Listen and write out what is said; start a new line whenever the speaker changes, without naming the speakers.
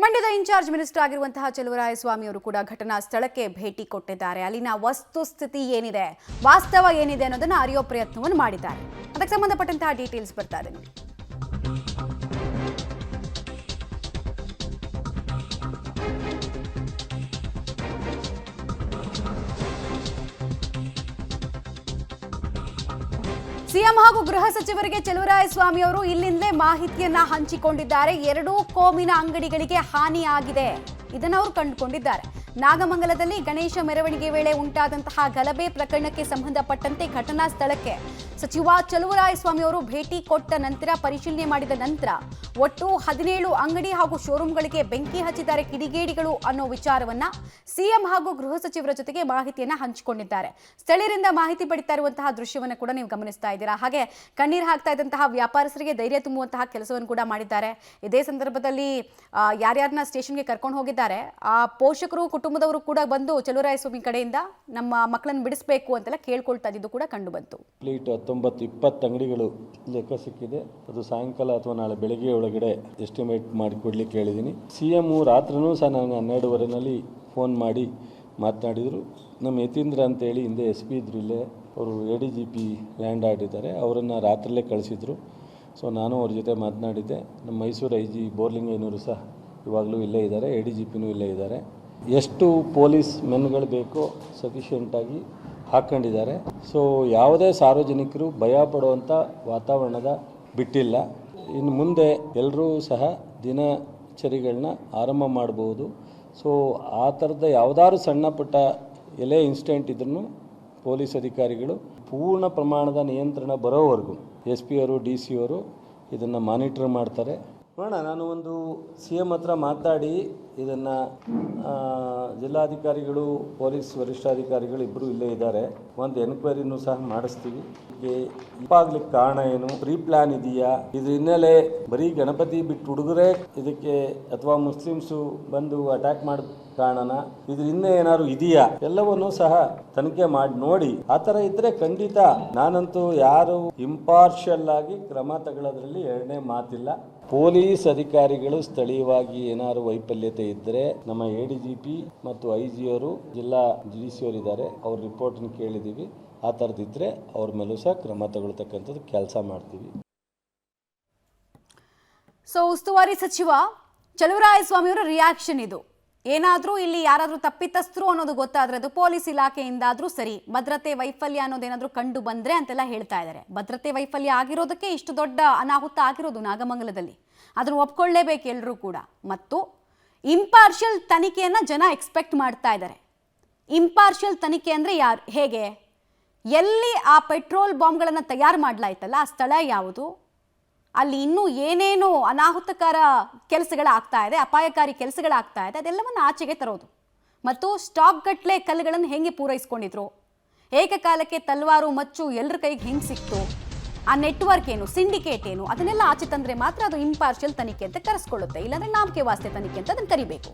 ಮಂಡ್ಯದ incharge minister ಆಗಿರುವಂತಹ ಚಲುವರಾಯಸ್ವಾಮಿ ಅವರು ಕೂಡ ಘಟನಾ ಸ್ಥಳಕ್ಕೆ ಭೇಟಿ ಕೊಟ್ಟಿದ್ದಾರೆ. ಅಲ್ಲಿನ ವಸ್ತುಸ್ಥಿತಿ ಏನಿದೆ, ವಾಸ್ತವ ಏನಿದೆ ಅನ್ನೋದನ್ನ ಅರಿಯೋ ಪ್ರಯತ್ನವನ್ನು ಮಾಡಿದ್ದಾರೆ. ಅದಕ್ಕೆ ಸಂಬಂಧಪಟ್ಟಂತಹ ಡೀಟೇಲ್ಸ್ ಬರ್ತಾ ಇದೆ ನೋಡಿ. ಸಿಎಂ ಹಾಗೂ ಗೃಹ ಸಚಿವರಿಗೆ ಚಲುವರಾಯಸ್ವಾಮಿ ಅವರು ಇಲ್ಲಿಂದಲೇ ಮಾಹಿತಿಯನ್ನ ಹಂಚಿಕೊಂಡಿದ್ದಾರೆ. ಎರಡೂ ಕೋಮಿನ ಅಂಗಡಿಗಳಿಗೆ ಹಾನಿಯಾಗಿದೆ, ಇದನ್ನು ಅವರು ಕಂಡುಕೊಂಡಿದ್ದಾರೆ. ನಾಗಮಂಗಲದಲ್ಲಿ ಗಣೇಶ ಮೆರವಣಿಗೆ ವೇಳೆ ಉಂಟಾದಂತಹ ಗಲಭೆ ಪ್ರಕರಣಕ್ಕೆ ಸಂಬಂಧಪಟ್ಟಂತೆ ಘಟನಾ ಸ್ಥಳಕ್ಕೆ ಸಚಿವ ಚಲುವರಾಯಸ್ವಾಮಿ ಅವರು ಭೇಟಿ ಕೊಟ್ಟ ನಂತರ ಪರಿಶೀಲನೆ ಮಾಡಿದ ನಂತರ ಒಟ್ಟು 17 ಅಂಗಡಿ ಹಾಗೂ ಶೋರೂಮ್ಗಳಿಗೆ ಬೆಂಕಿ ಹಚ್ಚಿದ್ದಾರೆ ಕಿಡಿಗೇಡಿಗಳು ಅನ್ನೋ ವಿಚಾರವನ್ನ ಸಿಎಂ ಹಾಗೂ ಗೃಹ ಸಚಿವರ ಜೊತೆಗೆ ಮಾಹಿತಿಯನ್ನ ಹಂಚಿಕೊಂಡಿದ್ದಾರೆ. ಸ್ಥಳೀಯರಿಂದ ಮಾಹಿತಿ ಪಡಿತಾ ಇರುವಂತಹ ದೃಶ್ಯವನ್ನು ಕೂಡ ನೀವು ಗಮನಿಸ್ತಾ ಇದ್ದೀರಾ. ಹಾಗೆ ಕಣ್ಣೀರು ಹಾಕ್ತಾ ಇದ್ದಂತಹ ವ್ಯಾಪಾರಸ್ಥರಿಗೆ ಧೈರ್ಯ ತುಂಬುವಂತಹ ಕೆಲಸವನ್ನು ಕೂಡ ಮಾಡಿದ್ದಾರೆ. ಇದೇ ಸಂದರ್ಭದಲ್ಲಿ ಯಾರ್ಯಾರನ್ನ ಸ್ಟೇಷನ್ಗೆ ಕರ್ಕೊಂಡು ಹೋಗಿದ್ದಾರೆ, ಆ ಪೋಷಕರು ಕುಟುಂಬದವರು ಕೂಡ ಬಂದು ಚಲುವರಾಯಸ್ವಾಮಿ ಕಡೆಯಿಂದ ನಮ್ಮ ಮಕ್ಕಳನ್ನು ಬಿಡಿಸಬೇಕು ಅಂತೆಲ್ಲ ಕೇಳ್ಕೊಳ್ತಾ ಇದ್ದು ಕೂಡ ಕಂಡು ಬಂತು.
19-20 ಅಂಗಡಿಗಳು ಲೆಕ್ಕ ಸಿಕ್ಕಿದೆ. ಅದು ಸಾಯಂಕಾಲ ಅಥವಾ ನಾಳೆ ಬೆಳಗ್ಗೆ ಒಳಗಡೆ ಎಸ್ಟಿಮೇಟ್ ಮಾಡಿ ಕೊಡ್ಲಿಕ್ಕೆ ಹೇಳಿದ್ದೀನಿ. ಸಿಎಂ ರಾತ್ರಿನೂ ಸಹ ನಾನು 12:15ನಲ್ಲಿ ಫೋನ್ ಮಾಡಿ ಮಾತನಾಡಿದರು. ನಮ್ಮ ಯತೀಂದ್ರ ಅಂತೇಳಿ ಹಿಂದೆ SP ಇದ್ರು ಇಲ್ಲೇ, ಅವರು ADGP ಲ್ಯಾಂಡ್ ಆಡಿದ್ದಾರೆ, ಅವರನ್ನು ರಾತ್ರಿಯಲ್ಲೇ ಕಳಿಸಿದ್ರು. ಸೊ ನಾನು ಅವ್ರ ಜೊತೆ ಮಾತನಾಡಿದ್ದೆ. ನಮ್ಮ ಮೈಸೂರು IG ಬೋರ್ಲಿಂಗಯ್ಯನವರು ಸಹ ಇವಾಗಲೂ ಇಲ್ಲೇ ಇದ್ದಾರೆ, ADGPನೂ ಇಲ್ಲೇ ಇದ್ದಾರೆ. ಎಷ್ಟು ಪೊಲೀಸ್ ಮೆನ್ಗಳು ಬೇಕೋ ಸಫಿಷಿಯೆಂಟಾಗಿ ಹಾಕ್ಕೊಂಡಿದ್ದಾರೆ. ಸೊ ಯಾವುದೇ ಸಾರ್ವಜನಿಕರು ಭಯ ಪಡುವಂಥ ವಾತಾವರಣದ ಬಿಟ್ಟಿಲ್ಲ. ಇನ್ನು ಮುಂದೆ ಎಲ್ಲರೂ ಸಹ ದಿನಚರಿಗಳನ್ನ ಆರಂಭ ಮಾಡ್ಬೋದು. ಸೊ ಆ ಥರದ ಯಾವುದಾದ್ರು ಸಣ್ಣ ಪುಟ್ಟ ಎಲೆ ಇನ್ಸಿಡೆಂಟ್ ಇದ್ರೂ ಪೊಲೀಸ್ ಅಧಿಕಾರಿಗಳು ಪೂರ್ಣ ಪ್ರಮಾಣದ ನಿಯಂತ್ರಣ ಬರೋವರೆಗೂ SP ಅವರು DC ಅವರು ಇದನ್ನು ಮಾನಿಟರ್ ಮಾಡ್ತಾರೆ. ನೋಡೋಣ, ನಾನು ಒಂದು CM ಹತ್ರ ಮಾತಾಡಿ ಇದನ್ನು ಜಿಲ್ಲಾಧಿಕಾರಿಗಳು ಪೊಲೀಸ್ ವರಿಷ್ಠಾಧಿಕಾರಿಗಳು ಇಬ್ಬರು ಇಲ್ಲೇ ಇದ್ದಾರೆ, ಒಂದು ಎನ್ಕ್ವೈರಿನೂ ಸಹ ಮಾಡಿಸ್ತೀವಿ. ಇಪ್ಪಾಗ್ಲಿಕ್ಕೆ ಕಾರಣ ಏನು, ಪ್ರೀ ಪ್ಲಾನ್ ಇದೆಯಾ, ಇದ್ರ ಹಿನ್ನೆಲೆ ಬರೀ ಗಣಪತಿ ಬಿಟ್ಟು ಹುಡುಗರೇ ಇದಕ್ಕೆ ಅಥವಾ ಮುಸ್ಲಿಮ್ಸು ಬಂದು ಅಟ್ಯಾಕ್ ಮಾಡಿದ ಕಾರಣನ, ಇದ್ರ ಹಿಂದೆ ಏನಾದ್ರು ಇದೆಯಾ, ಎಲ್ಲವನ್ನೂ ಸಹ ತನಿಖೆ ಮಾಡಿ ನೋಡಿ. ಆ ಥರ ಇದ್ರೆ ಖಂಡಿತ ನಾನಂತೂ ಯಾರು ಇಂಪಾರ್ಷಿಯಲ್ ಆಗಿ ಕ್ರಮ ತಗೊಳ್ಳೋದ್ರಲ್ಲಿ ಎರಡನೇ ಮಾತಿಲ್ಲ. ಪೊಲೀಸ್ ಅಧಿಕಾರಿಗಳು ಸ್ಥಳೀಯವಾಗಿ ಏನಾದ್ರು ವೈಫಲ್ಯತೆ ಇದ್ದರೆ ನಮ್ಮ ADGP ಮತ್ತು IG ಅವರು ಜಿಲ್ಲಾ DC ಅವರು ಇದ್ದಾರೆ, ಅವ್ರ ರಿಪೋರ್ಟನ್ನು ಕೇಳಿದ್ದೀವಿ. ಆ ಥರದಿದ್ದರೆ ಅವ್ರ ಮೇಲೂ ಸಹ ಕ್ರಮ ತಗೊಳ್ತಕ್ಕಂಥದ್ದು ಕೆಲಸ ಮಾಡ್ತೀವಿ.
ಸೊ ಉಸ್ತುವಾರಿ ಸಚಿವ ಚಲುವರಾಯಸ್ವಾಮಿ ಅವರ ರಿಯಾಕ್ಷನ್ ಇದು. ಏನಾದರೂ ಇಲ್ಲಿ ಯಾರಾದರೂ ತಪ್ಪಿತಸ್ಥರು ಅನ್ನೋದು ಗೊತ್ತಾದರೆ ಅದು ಪೊಲೀಸ್ ಇಲಾಖೆಯಿಂದಾದರೂ ಸರಿ, ಭದ್ರತೆ ವೈಫಲ್ಯ ಅನ್ನೋದೇನಾದರೂ ಕಂಡು ಬಂದರೆ ಅಂತೆಲ್ಲ ಹೇಳ್ತಾ ಇದ್ದಾರೆ. ಭದ್ರತೆ ವೈಫಲ್ಯ ಆಗಿರೋದಕ್ಕೆ ಇಷ್ಟು ದೊಡ್ಡ ಅನಾಹುತ ಆಗಿರೋದು ನಾಗಮಂಗಲದಲ್ಲಿ, ಅದನ್ನು ಒಪ್ಕೊಳ್ಳೇಬೇಕು ಎಲ್ಲರೂ ಕೂಡ. ಮತ್ತು ಇಂಪಾರ್ಷಿಯಲ್ ತನಿಖೆಯನ್ನು ಜನ ಎಕ್ಸ್ಪೆಕ್ಟ್ ಮಾಡ್ತಾ ಇದ್ದಾರೆ. ಇಂಪಾರ್ಷಿಯಲ್ ತನಿಖೆ ಅಂದರೆ ಯಾರು, ಹೇಗೆ, ಎಲ್ಲಿ ಆ ಪೆಟ್ರೋಲ್ ಬಾಂಬ್ಗಳನ್ನು ತಯಾರು ಮಾಡಲಾಯ್ತಲ್ಲ ಆ ಸ್ಥಳ ಯಾವುದು, ಅಲ್ಲಿ ಇನ್ನೂ ಏನೇನು ಅನಾಹುತಕರ ಕೆಲಸಗಳಾಗ್ತಾ ಇದೆ, ಅಪಾಯಕಾರಿ ಕೆಲಸಗಳಾಗ್ತಾ ಇದೆ, ಅದೆಲ್ಲವನ್ನು ಆಚೆಗೆ ತರೋದು. ಮತ್ತು ಸ್ಟಾಕ್ ಗಟ್ಟಲೆ ಕಲ್ಲುಗಳನ್ನು ಹೆಂಗೆ ಪೂರೈಸ್ಕೊಂಡಿದ್ರು, ಏಕಕಾಲಕ್ಕೆ ತಲ್ವಾರು ಮಚ್ಚು ಎಲ್ಲರ ಕೈಗೆ ಹೆಂಗೆ ಸಿಕ್ತು, ಆ ನೆಟ್ವರ್ಕ್ ಏನು, ಸಿಂಡಿಕೇಟ್ ಏನು, ಅದನ್ನೆಲ್ಲ ಆಚೆ ತಂದರೆ ಮಾತ್ರ ಅದು ಇಂಪಾರ್ಷಿಯಲ್ ತನಿಖೆ ಅಂತ ಕರೆಸ್ಕೊಳ್ಳುತ್ತೆ. ಇಲ್ಲಾಂದರೆ ನಾಮಕೆ ವಾಸ್ತೆ ತನಿಖೆ ಅಂತ ಅದನ್ನು ಕರಿಬೇಕು.